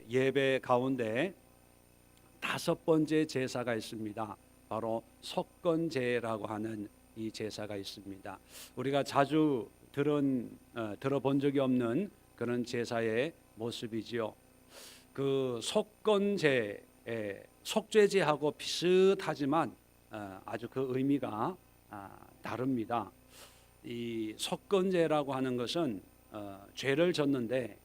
예배 가운데 다섯 번째 제사가 있습니다. 바로 속건제라고 하는 이 제사가 있습니다. 우리가 자주 들어본 적이 없는 그런 제사의 모습이지요. 그 속건제, 속죄제하고 비슷하지만 아주 그 의미가 다릅니다. 이 속건제라고 하는 것은 죄를 졌는데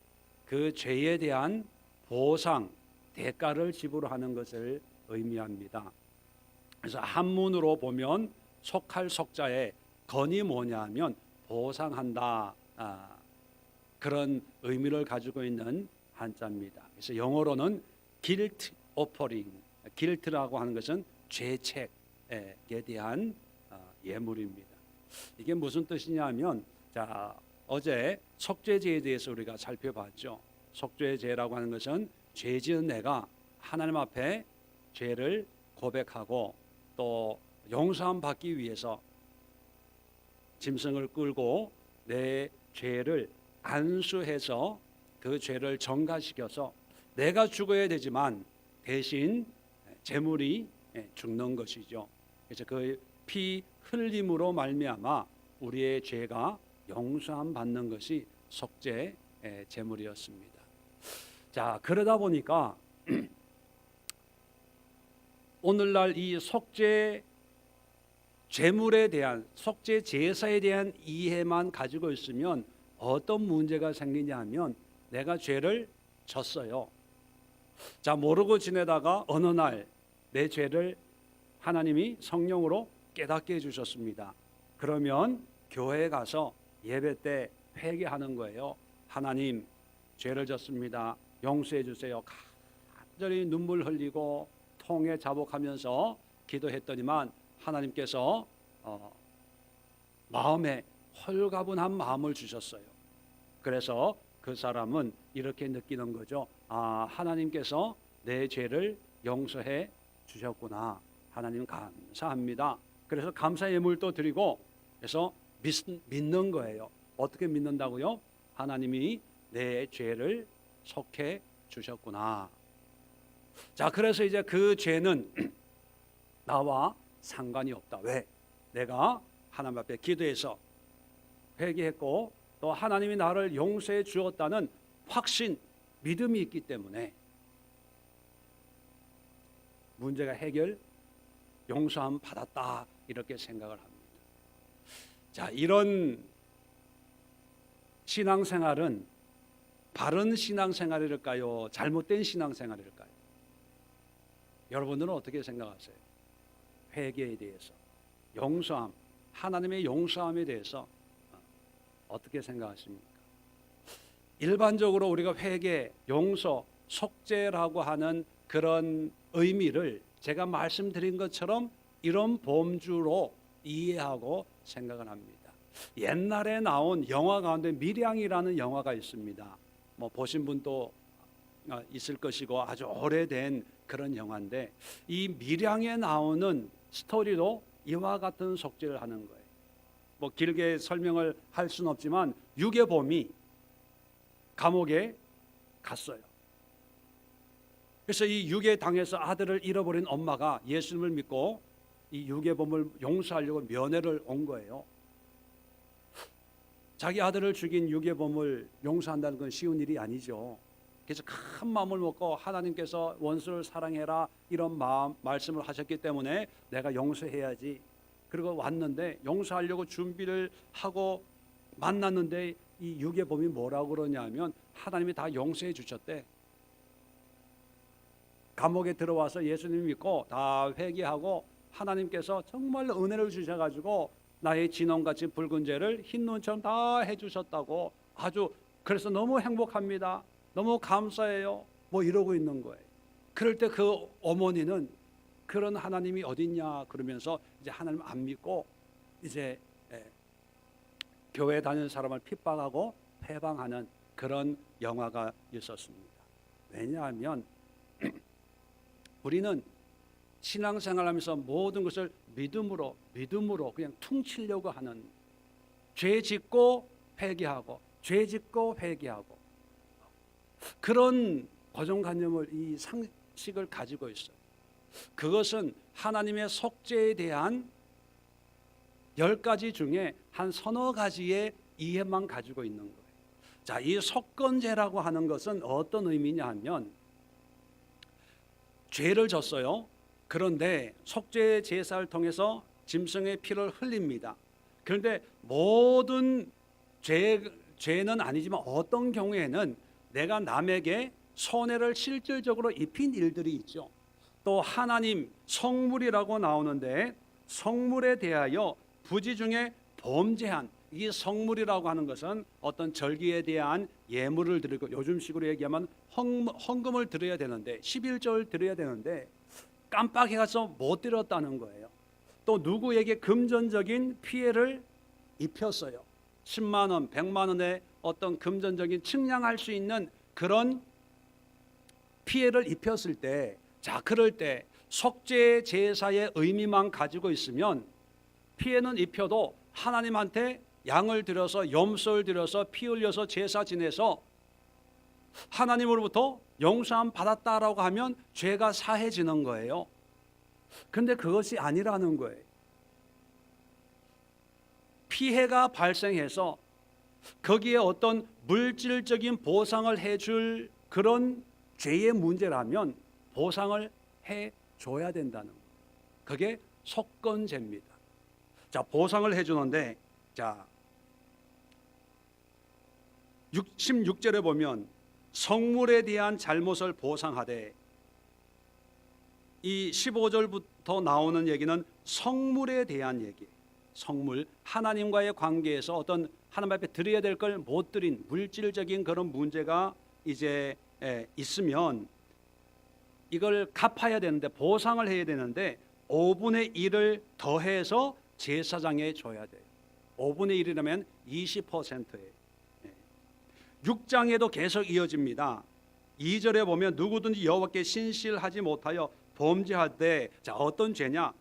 그 죄에 대한 보상, 대가를 지불하는 것을 의미합니다. 그래서 한문으로 보면 속할 속자의 건이 뭐냐면 보상한다, 그런 의미를 가지고 있는 한자입니다. 그래서 영어로는 guilt offering, guilt라고 하는 것은 죄책에 대한 예물입니다. 이게 무슨 뜻이냐면, 자, 어제 속죄제에 대해서 우리가 살펴봤죠. 속죄제라고 하는 것은 죄 지은 내가 하나님 앞에 죄를 고백하고 또 용서함 받기 위해서 짐승을 끌고 내 죄를 안수해서 그 죄를 정가시켜서 내가 죽어야 되지만 대신 제물이 죽는 것이죠. 그래서 그 피 흘림으로 말미암아 우리의 죄가 용서함 받는 것이 속죄 제물이었습니다. 자, 그러다 보니까 오늘날 이 속죄 제물에 대한, 속죄 제사에 대한 이해만 가지고 있으면 어떤 문제가 생기냐 하면, 내가 죄를 졌어요. 자, 모르고 지내다가 어느 날 내 죄를 하나님이 성령으로 깨닫게 해주셨습니다. 그러면 교회에 가서 예배 때 회개하는 거예요. 하나님, 죄를 졌습니다. 용서해 주세요. 간절히 눈물 흘리고 통에 자복하면서 기도했더니만 하나님께서 마음에 홀가분한 마음을 주셨어요. 그래서 그 사람은 이렇게 느끼는 거죠. 하나님께서 내 죄를 용서해 주셨구나. 하나님 감사합니다. 그래서 감사 예물도 드리고, 그래서 믿는 거예요. 어떻게 믿는다고요? 하나님이 내 죄를 속해 주셨구나. 자, 그래서 이제 그 죄는 나와 상관이 없다. 왜? 내가 하나님 앞에 기도해서 회개했고 또 하나님이 나를 용서해 주었다는 확신, 믿음이 있기 때문에 문제가 용서함 받았다, 이렇게 생각을 합니다. 자, 이런 신앙생활은 바른 신앙생활일까요? 잘못된 신앙생활일까요? 여러분들은 어떻게 생각하세요? 회개에 대해서, 용서함, 하나님의 용서함에 대해서 어떻게 생각하십니까? 일반적으로 우리가 회개, 용서, 속죄라고 하는 그런 의미를 제가 말씀드린 것처럼 이런 범주로 이해하고 생각을 합니다. 옛날에 나온 영화 가운데 밀양이라는 영화가 있습니다. 뭐 보신 분도 있을 것이고 아주 오래된 그런 영화인데, 이 밀양에 나오는 스토리도 이와 같은 속죄를 하는 거예요. 뭐 길게 설명을 할 수는 없지만 유괴범이 감옥에 갔어요. 그래서 이 유괴당해서 아들을 잃어버린 엄마가 예수님을 믿고 이 유괴범을 용서하려고 면회를 온 거예요. 자기 아들을 죽인 유괴범을 용서한다는 건 쉬운 일이 아니죠. 그래서 큰 마음을 먹고 하나님께서 원수를 사랑해라, 이런 말씀을 하셨기 때문에 내가 용서해야지. 그리고 왔는데 용서하려고 준비를 하고 만났는데 이 유괴범이 뭐라고 그러냐면 하나님이 다 용서해 주셨대. 감옥에 들어와서 예수님 믿고 다 회개하고 하나님께서 정말 은혜를 주셔가지고 나의 진홍같이 붉은 죄를 흰 눈처럼 다 해주셨다고, 아주 그래서 너무 행복합니다. 너무 감사해요. 뭐 이러고 있는 거예요. 그럴 때 그 어머니는 그런 하나님이 어딨냐 그러면서 이제 하나님 안 믿고 이제 교회 다니는 사람을 핍박하고 해방하는 그런 영화가 있었습니다. 왜냐하면 우리는 신앙생활하면서 모든 것을 믿음으로 그냥 퉁치려고 하는, 죄 짓고 회개하고 죄 짓고 회개하고 그런 고정관념을, 이 상식을 가지고 있어요. 그것은 하나님의 속죄에 대한 10가지 중에 한 서너 가지의 이해만 가지고 있는 거예요. 자, 이 속건제라고 하는 것은 어떤 의미냐 하면, 죄를 졌어요. 그런데 속죄 제사를 통해서 짐승의 피를 흘립니다. 그런데 모든 죄는 아니지만 어떤 경우에는 내가 남에게 손해를 실질적으로 입힌 일들이 있죠. 또 하나님 성물이라고 나오는데, 성물에 대하여 부지 중에 범죄한, 이 성물이라고 하는 것은 어떤 절기에 대한 예물을 드리고, 요즘식으로 얘기하면 헌금을 드려야 되는데, 11조를 드려야 되는데 깜빡해가서 못 드렸다는 거예요. 또 누구에게 금전적인 피해를 입혔어요. 10만 원, 100만 원의 어떤 금전적인 측량할 수 있는 그런 피해를 입혔을 때, 자, 그럴 때 속죄 제사의 의미만 가지고 있으면 피해는 입혀도 하나님한테 양을 드려서, 염소를 드려서, 피 흘려서 제사 지내서 하나님으로부터 용서함 받았다라고 하면 죄가 사해지는 거예요. 근데 그것이 아니라는 거예요. 피해가 발생해서 거기에 어떤 물질적인 보상을 해줄 그런 죄의 문제라면 보상을 해줘야 된다는 거예요. 그게 속건죄입니다. 자, 보상을 해주는데, 자, 16절에 보면 성물에 대한 잘못을 보상하되, 이 15절부터 나오는 얘기는 성물에 대한 얘기. 성물, 하나님과의 관계에서 어떤 하나님 앞에 드려야 될 걸 못 드린 물질적인 그런 문제가 이제 있으면 이걸 갚아야 되는데, 보상을 해야 되는데 5분의 1을 더해서 제사장에 줘야 돼요. 5분의 1이라면 20%예요. 6장에도 계속 이어집니다. 2절에 보면 누구든지 여호와께 신실하지 못하여 범죄하되, 자, 어떤 죄냐?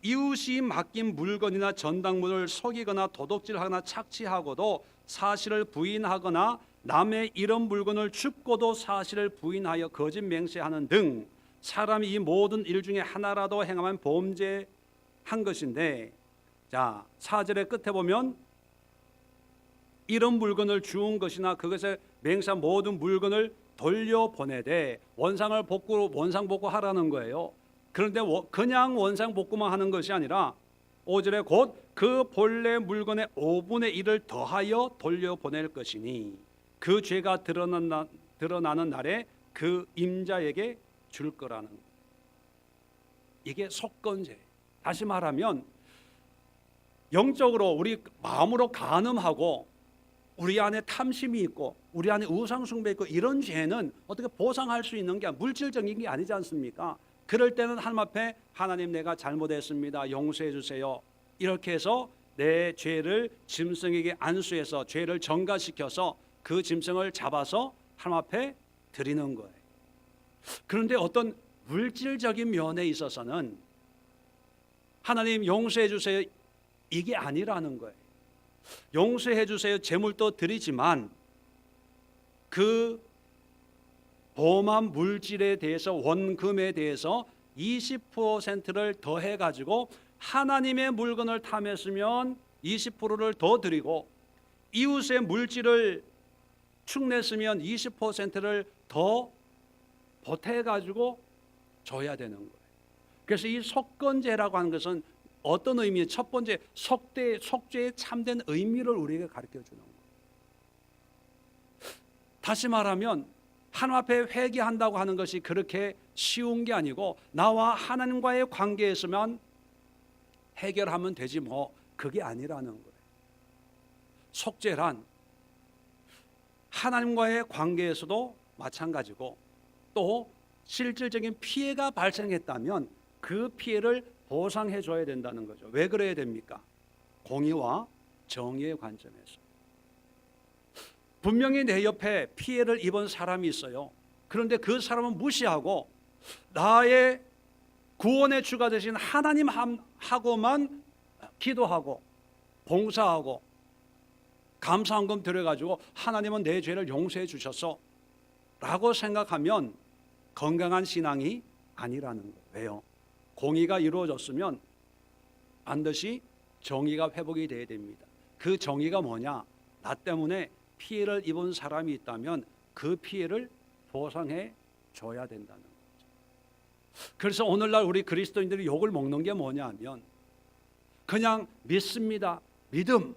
이웃이 맡긴 물건이나 전당물을 속이거나 도둑질하거나 착취하고도 사실을 부인하거나 남의 이런 물건을 줍고도 사실을 부인하여 거짓 맹세하는 등 사람이 이 모든 일 중에 하나라도 행하면 범죄한 것인데, 자, 4절의 끝에 보면 이런 물건을 주운 것이나 그것에 맹세한 모든 물건을 돌려보내되, 원상 복구하라는 거예요. 그런데 그냥 원상 복구만 하는 것이 아니라 5절에 곧 그 본래 물건의 5분의 1을 더하여 돌려보낼 것이니 그 죄가 드러나는 날에 그 임자에게 줄 거라는 거예요. 이게 속건죄. 다시 말하면 영적으로 우리 마음으로 간음하고 우리 안에 탐심이 있고 우리 안에 우상숭배 있고 이런 죄는 어떻게 보상할 수 있는 게 물질적인 게 아니지 않습니까? 그럴 때는 하나님 앞에, 하나님 내가 잘못했습니다, 용서해 주세요, 이렇게 해서 내 죄를 짐승에게 안수해서 죄를 전가시켜서 그 짐승을 잡아서 하나님 앞에 드리는 거예요. 그런데 어떤 물질적인 면에 있어서는 하나님 용서해 주세요 이게 아니라는 거예요. 용서해 주세요 제물도 드리지만 그 범한 물질에 대해서, 원금에 대해서 20%를 더해 가지고 하나님의 물건을 탐했으면 20%를 더 드리고, 이웃의 물질을 축냈으면 20%를 더 보태 가지고 줘야 되는 거예요. 그래서 이 속건제라고 하는 것은 어떤 의미예요? 첫 번째, 속죄의 참된 의미를 우리에게 가르쳐 주는 거예요. 다시 말하면 하나님 앞에 회개한다고 하는 것이 그렇게 쉬운 게 아니고, 나와 하나님과의 관계에서만 해결하면 되지 뭐, 그게 아니라는 거예요. 속죄란 하나님과의 관계에서도 마찬가지고, 또 실질적인 피해가 발생했다면 그 피해를 보상해 줘야 된다는 거죠. 왜 그래야 됩니까? 공의와 정의의 관점에서. 분명히 내 옆에 피해를 입은 사람이 있어요. 그런데 그 사람은 무시하고 나의 구원의 주가 되신 하나님하고만 기도하고 봉사하고 감사헌금 드려가지고 하나님은 내 죄를 용서해 주셨어 라고 생각하면 건강한 신앙이 아니라는 거예요. 왜요? 공의가 이루어졌으면 반드시 정의가 회복이 돼야 됩니다. 그 정의가 뭐냐? 나 때문에 피해를 입은 사람이 있다면 그 피해를 보상해 줘야 된다는 거죠. 그래서 오늘날 우리 그리스도인들이 욕을 먹는 게 뭐냐 하면 그냥 믿습니다. 믿음,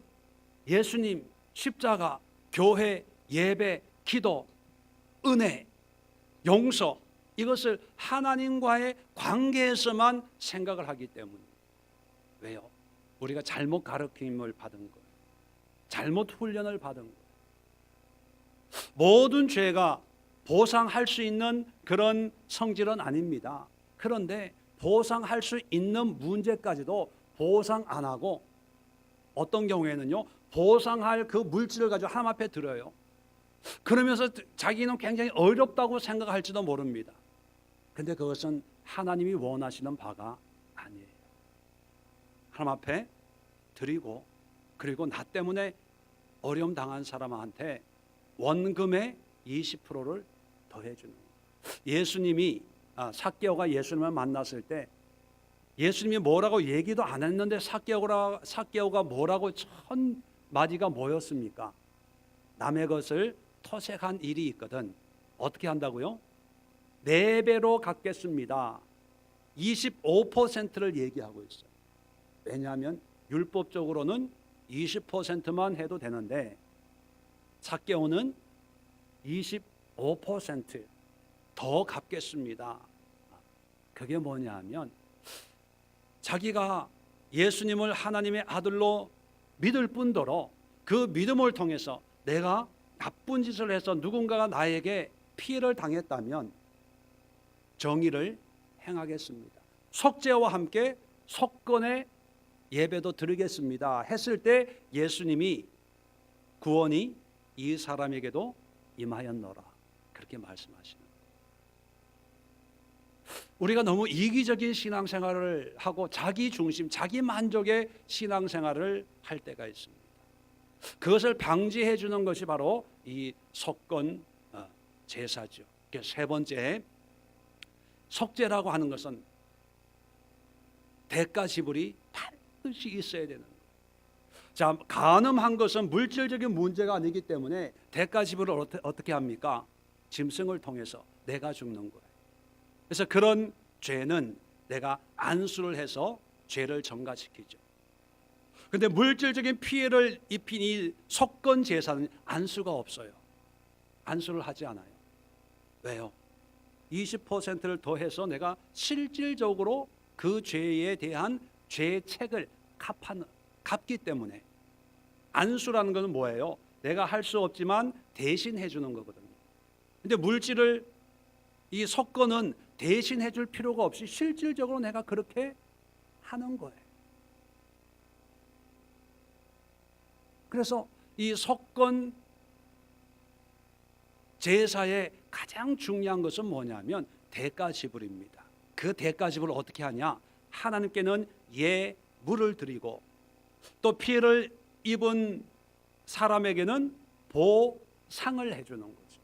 예수님, 십자가, 교회, 예배, 기도, 은혜, 용서, 이것을 하나님과의 관계에서만 생각을 하기 때문에. 왜요? 우리가 잘못 가르침을 받은 거예요. 잘못 훈련을 받은 거예요. 모든 죄가 보상할 수 있는 그런 성질은 아닙니다. 그런데 보상할 수 있는 문제까지도 보상 안 하고 어떤 경우에는요, 보상할 그 물질을 가지고 하나님 앞에 드려요. 그러면서 자기는 굉장히 어렵다고 생각할지도 모릅니다. 근데 그것은 하나님이 원하시는 바가 아니에요. 하나님 앞에 드리고, 그리고 나 때문에 어려움 당한 사람한테 원금의 20%를 더해주는 거예요. 예수님이 삭개오가 예수님을 만났을 때 예수님이 뭐라고 얘기도 안 했는데 삭개오가 뭐라고 천 마디가 뭐였습니까? 남의 것을 토색한 일이 있거든. 어떻게 한다고요? 4배로 갚겠습니다. 25%를 얘기하고 있어요. 왜냐하면 율법적으로는 20%만 해도 되는데 삭개오는 25% 더 갚겠습니다. 그게 뭐냐 하면 자기가 예수님을 하나님의 아들로 믿을 뿐더러 그 믿음을 통해서 내가 나쁜 짓을 해서 누군가가 나에게 피해를 당했다면 정의를 행하겠습니다. 속죄와 함께 속건의 예배도 드리겠습니다 했을 때 예수님이 구원이 이 사람에게도 임하였노라, 그렇게 말씀하시는 거예요. 우리가 너무 이기적인 신앙생활을 하고 자기 중심, 자기 만족의 신앙생활을 할 때가 있습니다. 그것을 방지해 주는 것이 바로 이 속건 제사죠. 세 번째, 속죄라고 하는 것은 대가 지불이 반드시 있어야 되는 거예요. 자, 간음한 것은 물질적인 문제가 아니기 때문에 대가 지불을 어떻게 합니까? 짐승을 통해서 내가 죽는 거예요. 그래서 그런 죄는 내가 안수를 해서 죄를 전가시키죠. 그런데 물질적인 피해를 입힌 이 속건 제사는 안수가 없어요. 안수를 하지 않아요. 왜요? 20%를 더해서 내가 실질적으로 그 죄에 대한 죄책을 갚기 때문에. 안수라는 것은 뭐예요? 내가 할 수 없지만 대신 해주는 거거든요. 근데 물질을, 이 속건은 대신 해줄 필요가 없이 실질적으로 내가 그렇게 하는 거예요. 그래서 이 속건 제사의 가장 중요한 것은 뭐냐면 대가 지불입니다. 그 대가 지불을 어떻게 하냐? 하나님께는 예물을 드리고 또 피해를 입은 사람에게는 보상을 해주는 거죠.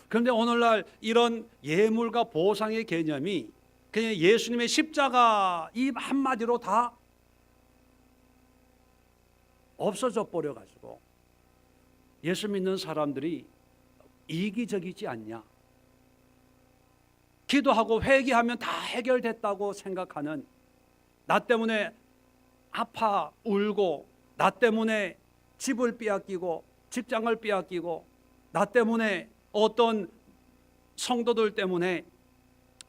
그런데 오늘날 이런 예물과 보상의 개념이 그냥 예수님의 십자가 이 한마디로 다 없어져 버려가지고 예수 믿는 사람들이 이기적이지 않냐, 기도하고 회개하면 다 해결됐다고 생각하는, 나 때문에 아파 울고, 나 때문에 집을 빼앗기고 직장을 빼앗기고, 나 때문에 어떤 성도들 때문에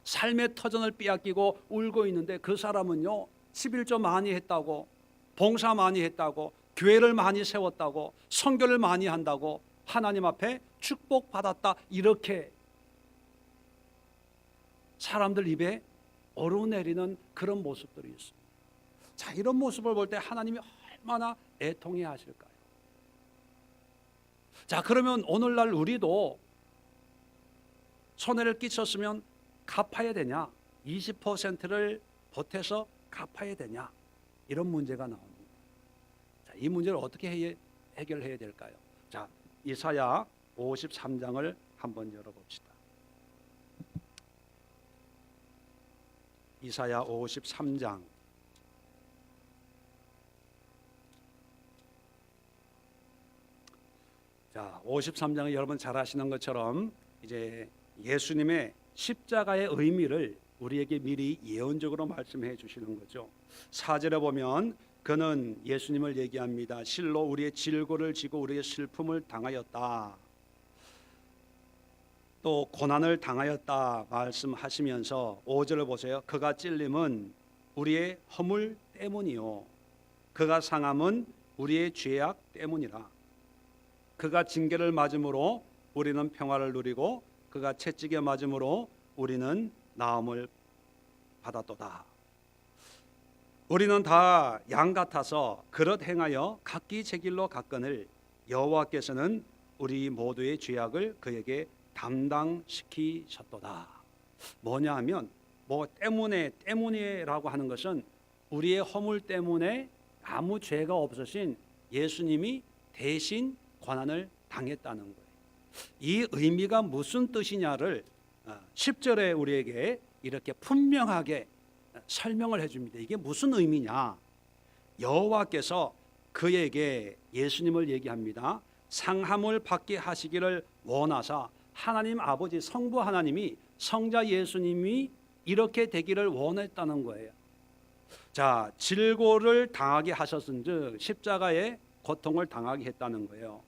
삶의 터전을 빼앗기고 울고 있는데 그 사람은요 11조 많이 했다고, 봉사 많이 했다고, 교회를 많이 세웠다고, 선교를 많이 한다고, 하나님 앞에 축복받았다, 이렇게 사람들 입에 오르내리는 그런 모습들이 있습니다. 자, 이런 모습을 볼 때 하나님이 얼마나 애통해 하실까요? 자, 그러면 오늘날 우리도 손해를 끼쳤으면 갚아야 되냐? 20%를 보태서 갚아야 되냐? 이런 문제가 나옵니다. 자, 이 문제를 어떻게 해결해야 될까요? 자, 이사야 53장을 한번 열어봅시다. 이사야 53장. 자, 53장은 여러분 잘 아시는 것처럼 이제 예수님의 십자가의 의미를 우리에게 미리 예언적으로 말씀해 주시는 거죠. 4절에 보면 그는 예수님을 얘기합니다. 실로 우리의 질고를 지고 우리의 슬픔을 당하였다. 또 고난을 당하였다 말씀하시면서 5절을 보세요. 그가 찔림은 우리의 허물 때문이요 그가 상함은 우리의 죄악 때문이라. 그가 징계를 맞음으로 우리는 평화를 누리고 그가 채찍에 맞음으로 우리는 나음을 받았도다. 우리는 다 양 같아서 그릇 행하여 각기 제 길로 갔거늘 여호와께서는 우리 모두의 죄악을 그에게 담당시키셨도다. 뭐냐 하면 뭐 때문에라고 하는 것은 우리의 허물 때문에 아무 죄가 없으신 예수님이 대신 고난을 당했다는 거예요. 이 의미가 무슨 뜻이냐를 10절에 우리에게 이렇게 분명하게 설명을 해줍니다. 이게 무슨 의미냐? 여호와께서 그에게 예수님을 얘기합니다. 상함을 받게 하시기를 원하사 하나님 아버지 성부 하나님이 성자 예수님이 이렇게 되기를 원했다는 거예요. 자, 질고를 당하게 하셨은즉 십자가의 고통을 당하게 했다는 거예요.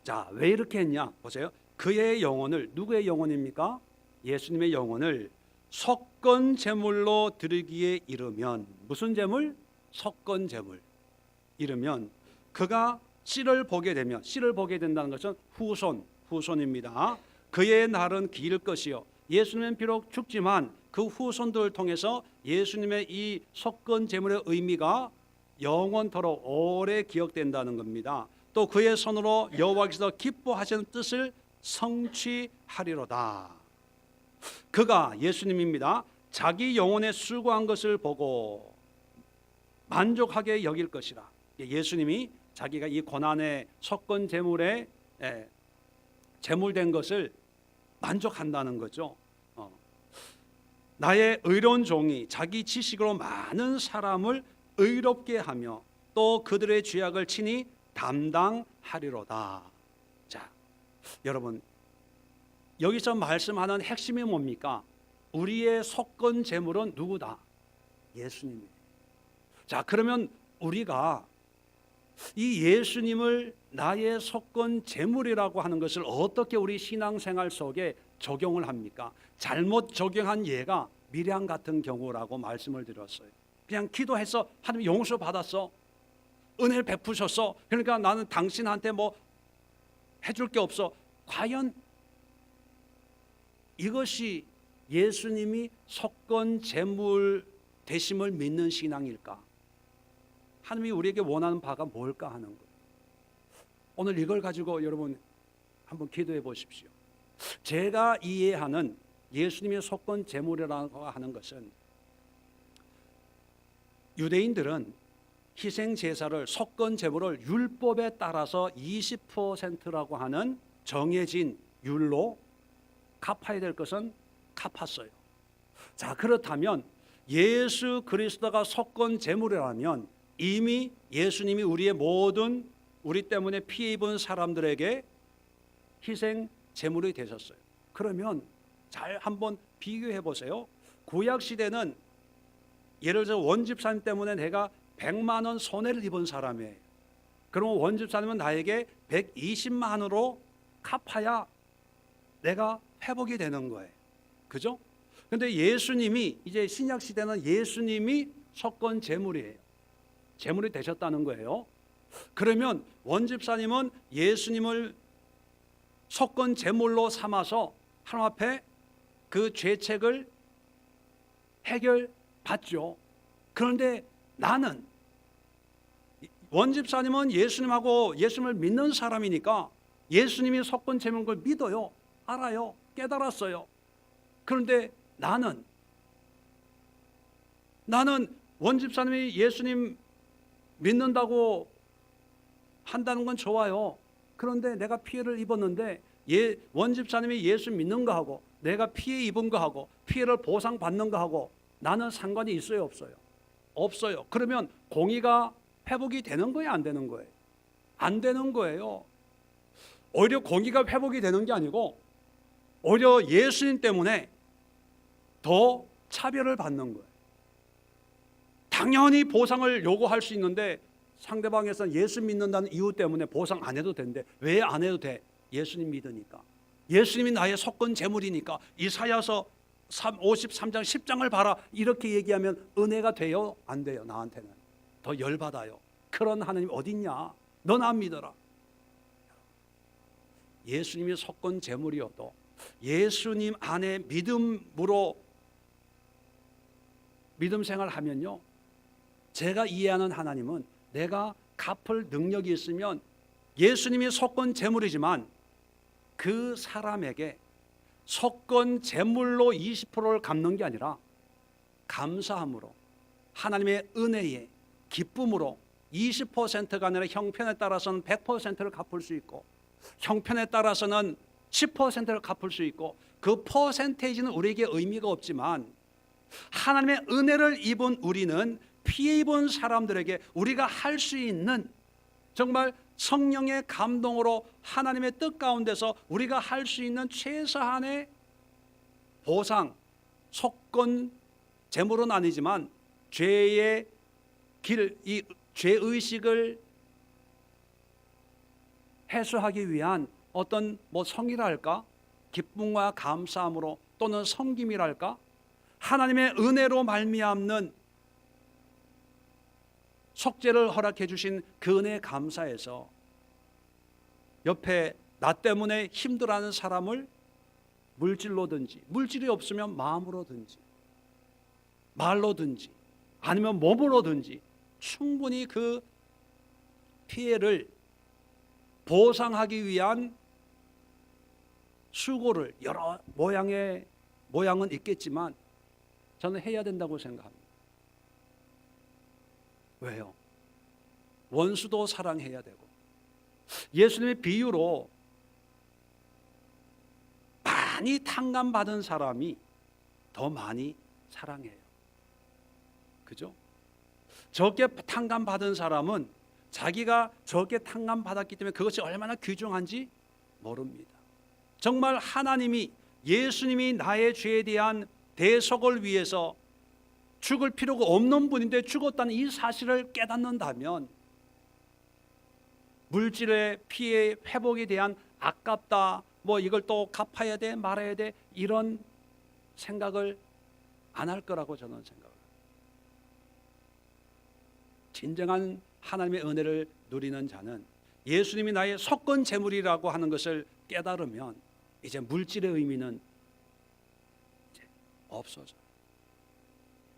자, 왜 이렇게 했냐? 보세요. 그의 영혼을, 누구의 영혼입니까? 예수님의 영혼을 속건 제물로 드리기에 이르면, 무슨 제물? 속건 제물. 이르면 그가 씨를 보게 되면, 씨를 보게 된다는 것은 후손입니다. 그의 날은 길 것이요 예수님은 비록 죽지만 그 후손들을 통해서 예수님의 이 속건 제물의 의미가 영원토록 오래 기억된다는 겁니다. 또 그의 손으로 여호와께서 기뻐하시는 뜻을 성취하리로다. 그가, 예수님입니다, 자기 영혼에 수고한 것을 보고 만족하게 여길 것이라. 예수님이 자기가 이 고난의 속건 제물에 제물된 것을 만족한다는 거죠. 나의 의로운 종이 자기 지식으로 많은 사람을 의롭게 하며 또 그들의 죄악을 친히 담당하리로다. 자, 여러분, 여기서 말씀하는 핵심이 뭡니까? 우리의 속건 제물은 누구다? 예수님이에요. 자, 그러면 우리가 이 예수님을 나의 속건 제물이라고 하는 것을 어떻게 우리 신앙생활 속에 적용을 합니까? 잘못 적용한 예가 미량 같은 경우라고 말씀을 드렸어요. 그냥 기도해서 하나님 용서 받았어, 은혜를 베푸셨어, 그러니까 나는 당신한테 뭐 해줄 게 없어. 과연 이것이 예수님이 속건 제물 되심을 믿는 신앙일까? 하나님이 우리에게 원하는 바가 뭘까 하는 거예요. 오늘 이걸 가지고 여러분 한번 기도해 보십시오. 제가 이해하는 예수님의 속건 제물이라고 하는 것은, 유대인들은 희생 제사를, 속건 제물을 율법에 따라서 20%라고 하는 정해진 율로 갚아야 될 것은 갚았어요. 자, 그렇다면 예수 그리스도가 속건 제물이라면 이미 예수님이 우리의 모든, 우리 때문에 피해 입은 사람들에게 희생 제물이 되셨어요. 그러면 잘 한번 비교해 보세요. 구약 시대는 예를 들어 원집사님 때문에 내가 100만 원 손해를 입은 사람이에요. 그러면 원집사님은 나에게 120만으로 갚아야 내가 회복이 되는 거예요. 그죠? 근데 예수님이, 이제 신약 시대는 예수님이 속건 제물이에요. 제물이 되셨다는 거예요. 그러면 원집사님은 예수님을 속건 제물로 삼아서 하나님 앞에 그 죄책을 해결받죠. 그런데 나는, 원집사님은 예수님하고 예수님을 믿는 사람이니까 예수님이 속건 제물인 걸 믿어요. 알아요. 깨달았어요. 그런데 나는 원집사님이 예수님 믿는다고 한다는 건 좋아요. 그런데 내가 피해를 입었는데 원집사님이 예수 믿는 거하고 내가 피해 입은 거하고 피해를 보상받는 거하고 나는 상관이 있어요, 없어요? 없어요. 그러면 공의가 회복이 되는 거예요, 안 되는 거예요? 안 되는 거예요. 오히려 공의가 회복이 되는 게 아니고 오히려 예수님 때문에 더 차별을 받는 거예요. 당연히 보상을 요구할 수 있는데 상대방에서는 예수 믿는다는 이유 때문에 보상 안 해도 된대. 왜 안 해도 돼? 예수님 믿으니까. 예수님이 나의 속건 재물이니까. 이사야서 53장 10장을 봐라. 이렇게 얘기하면 은혜가 돼요? 안 돼요? 나한테는 더 열받아요. 그런 하나님 어딨냐? 넌 안 믿어라. 예수님이 속건 재물이어도 예수님 안에 믿음으로 믿음 생활하면요, 제가 이해하는 하나님은 내가 갚을 능력이 있으면 예수님이 속건 재물이지만 그 사람에게 속건 재물로 20%를 갚는 게 아니라 감사함으로 하나님의 은혜에 기쁨으로 20%가 아니라 형편에 따라서는 100%를 갚을 수 있고 형편에 따라서는 10%를 갚을 수 있고 그 퍼센테이지는 우리에게 의미가 없지만 하나님의 은혜를 입은 우리는 피해 입은 사람들에게 우리가 할 수 있는 정말 성령의 감동으로 하나님의 뜻 가운데서 우리가 할 수 있는 최소한의 보상, 속건, 재물은 아니지만 죄의 길, 이 죄의식을 해소하기 위한 어떤 성의랄까? 기쁨과 감사함으로 또는 섬김이랄까? 하나님의 은혜로 말미암는 속죄를 허락해 주신 그 은혜에 감사해서 옆에 나 때문에 힘들어하는 사람을 물질로든지 물질이 없으면 마음으로든지 말로든지 아니면 몸으로든지 충분히 그 피해를 보상하기 위한 수고를 여러 모양은 있겠지만 저는 해야 된다고 생각합니다. 왜요? 원수도 사랑해야 되고 예수님의 비유로 많이 탕감받은 사람이 더 많이 사랑해요. 그죠? 적게 탕감받은 사람은 자기가 적게 탕감받았기 때문에 그것이 얼마나 귀중한지 모릅니다. 정말 하나님이 예수님이 나의 죄에 대한 대속을 위해서 죽을 필요가 없는 분인데 죽었다는 이 사실을 깨닫는다면 물질의 피해 회복에 대한 아깝다, 이걸 또 갚아야 돼 말아야 돼 이런 생각을 안 할 거라고 저는 생각해요. 진정한 하나님의 은혜를 누리는 자는 예수님이 나의 속건 재물이라고 하는 것을 깨달으면 이제 물질의 의미는 이제 없어져요.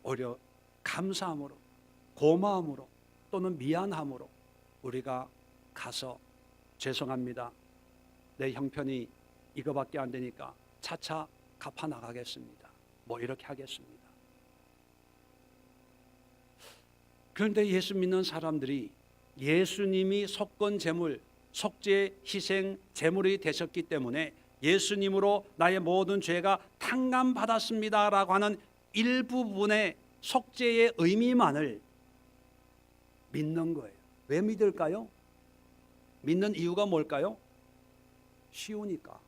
오히려 감사함으로 고마움으로 또는 미안함으로 우리가 가서 죄송합니다. 내 형편이 이거밖에 안 되니까 차차 갚아 나가겠습니다. 이렇게 하겠습니다. 그런데 예수 믿는 사람들이 예수님이 속건 제물, 속죄 희생 제물이 되셨기 때문에 예수님으로 나의 모든 죄가 탕감받았습니다라고 하는 일부분의 속죄의 의미만을 믿는 거예요. 왜 믿을까요? 믿는 이유가 뭘까요? 쉬우니까,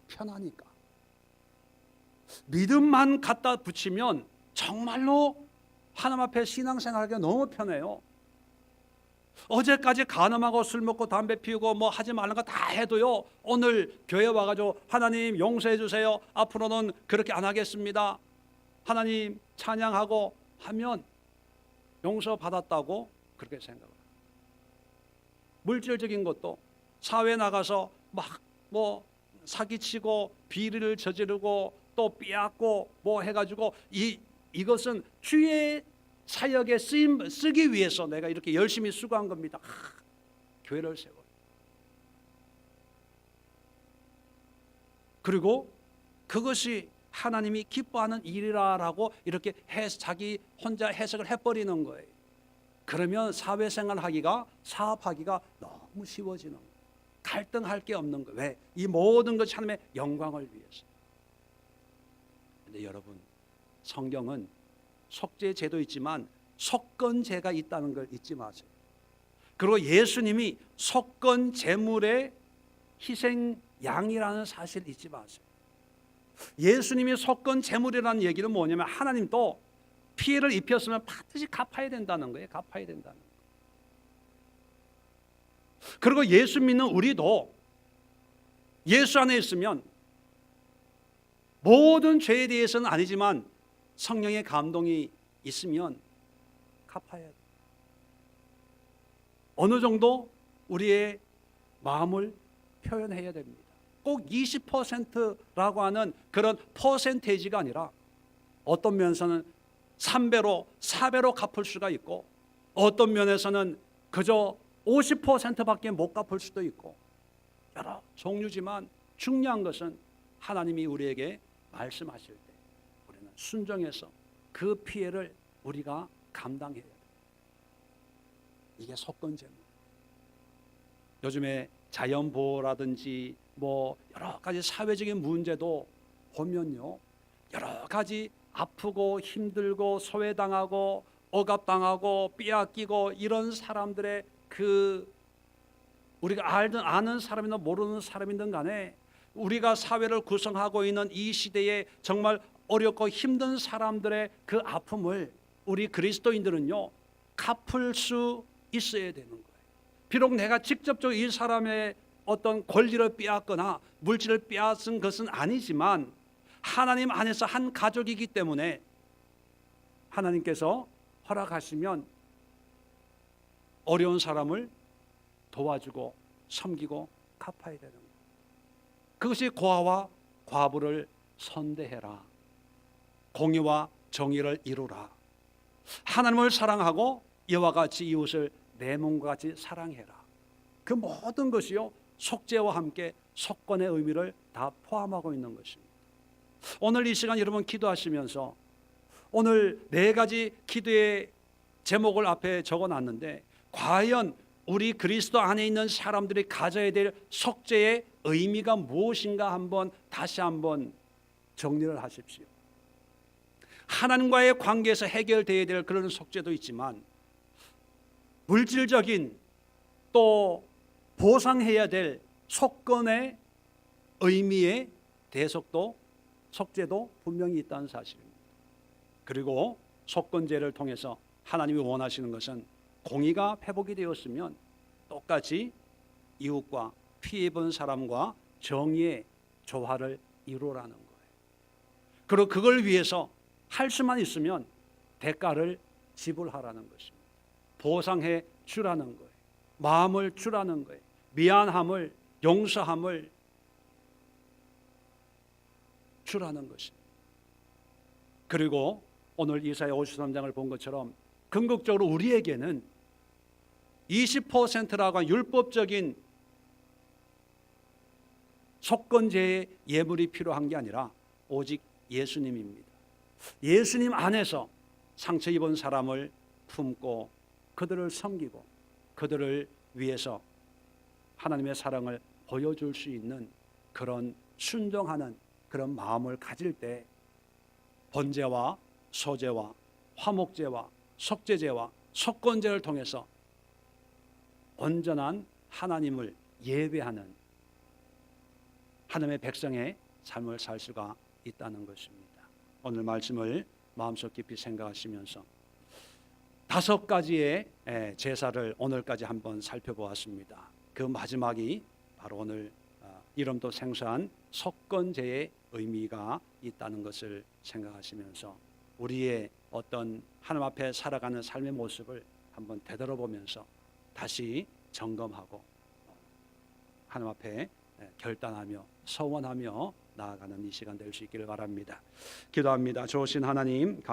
편하니까. 믿음만 갖다 붙이면 정말로 하나님 앞에 신앙생활하기가 너무 편해요. 어제까지 간음하고 술 먹고 담배 피우고 하지 말는 거 다 해도요, 오늘 교회 와가지고 하나님 용서해 주세요, 앞으로는 그렇게 안 하겠습니다, 하나님 찬양하고 하면 용서받았다고 그렇게 생각을 해요. 물질적인 것도 사회 나가서 사기치고 비리를 저지르고 또 빼앗고 해가지고 이것은 주의 사역에 쓰기 위해서 내가 이렇게 열심히 수고한 겁니다. 교회를 세워. 그리고 그것이 하나님이 기뻐하는 일이라고 이렇게 자기 혼자 해석을 해버리는 거예요. 그러면 사회생활하기가, 사업하기가 너무 쉬워지는 거예요. 갈등할 게 없는 거예요. 왜? 이 모든 것이 하나님의 영광을 위해서. 근데 여러분, 성경은 속죄 제도 있지만 속건제가 있다는 걸 잊지 마세요. 그리고 예수님이 속건 제물의 희생 양이라는 사실 잊지 마세요. 예수님이 속건 제물이라는 얘기는 뭐냐면 하나님도 피해를 입혔으면 반드시 갚아야 된다는 거예요. 갚아야 된다는 거예요. 그리고 예수 믿는 우리도 예수 안에 있으면 모든 죄에 대해서는 아니지만 성령의 감동이 있으면 갚아야 돼요. 어느 정도 우리의 마음을 표현해야 됩니다. 꼭 20%라고 하는 그런 퍼센테이지가 아니라 어떤 면에서는 3배로 4배로 갚을 수가 있고 어떤 면에서는 그저 50%밖에 못 갚을 수도 있고 여러 종류지만 중요한 것은 하나님이 우리에게 말씀하실 때 우리는 순종해서 그 피해를 우리가 감당해야 돼요. 이게 속건제물. 요즘에 자연보호라든지 뭐 여러 가지 사회적인 문제도 보면요, 여러 가지 아프고 힘들고 소외당하고 억압당하고 빼앗기고 이런 사람들의 그 우리가 아는 사람이든 모르는 사람이든 간에 우리가 사회를 구성하고 있는 이 시대에 정말 어렵고 힘든 사람들의 그 아픔을 우리 그리스도인들은요 갚을 수 있어야 되는 거예요. 비록 내가 직접적으로 이 사람의 어떤 권리를 빼앗거나 물질을 빼앗은 것은 아니지만 하나님 안에서 한 가족이기 때문에 하나님께서 허락하시면 어려운 사람을 도와주고 섬기고 갚아야 되는 거예요. 그것이 고아와 과부를 선대해라. 공의와 정의를 이루라. 하나님을 사랑하고 이와 같이 이웃을 내 몸과 같이 사랑해라. 그 모든 것이요 속죄와 함께 속건의 의미를 다 포함하고 있는 것입니다. 오늘 이 시간 여러분 기도하시면서 오늘 4가지 기도의 제목을 앞에 적어놨는데 과연 우리 그리스도 안에 있는 사람들이 가져야 될 속죄의 의미가 무엇인가 다시 한번 정리를 하십시오. 하나님과의 관계에서 해결되어야 될 그런 속죄도 있지만 물질적인 또 보상해야 될 속건의 의미의 대속도 속죄도 분명히 있다는 사실입니다. 그리고 속건제를 통해서 하나님이 원하시는 것은 공의가 회복이 되었으면 똑같이 이웃과 피해 본 사람과 정의의 조화를 이루라는 거예요. 그리고 그걸 위해서 할 수만 있으면 대가를 지불하라는 것입니다. 보상해 주라는 거예요. 마음을 주라는 거예요. 미안함을, 용서함을 주라는 것입니다. 그리고 오늘 이사야 53장을 본 것처럼 궁극적으로 우리에게는 20%라고 한 율법적인 속건제의 예물이 필요한 게 아니라 오직 예수님입니다. 예수님 안에서 상처 입은 사람을 품고 그들을 섬기고 그들을 위해서 하나님의 사랑을 보여줄 수 있는 그런 순종하는 그런 마음을 가질 때 번제와 소제와 화목제와 속죄제와 속건제를 통해서 온전한 하나님을 예배하는 하나님의 백성의 삶을 살 수가 있다는 것입니다. 오늘 말씀을 마음속 깊이 생각하시면서 5가지의 제사를 오늘까지 한번 살펴보았습니다. 그 마지막이 바로 오늘 이름도 생소한 속건제의 의미가 있다는 것을 생각하시면서 우리의 어떤 하나님 앞에 살아가는 삶의 모습을 한번 되돌아보면서 다시 점검하고 하나님 앞에 결단하며 서원하며 나아가는 이 시간 될 수 있기를 바랍니다. 기도합니다. 좋으신 하나님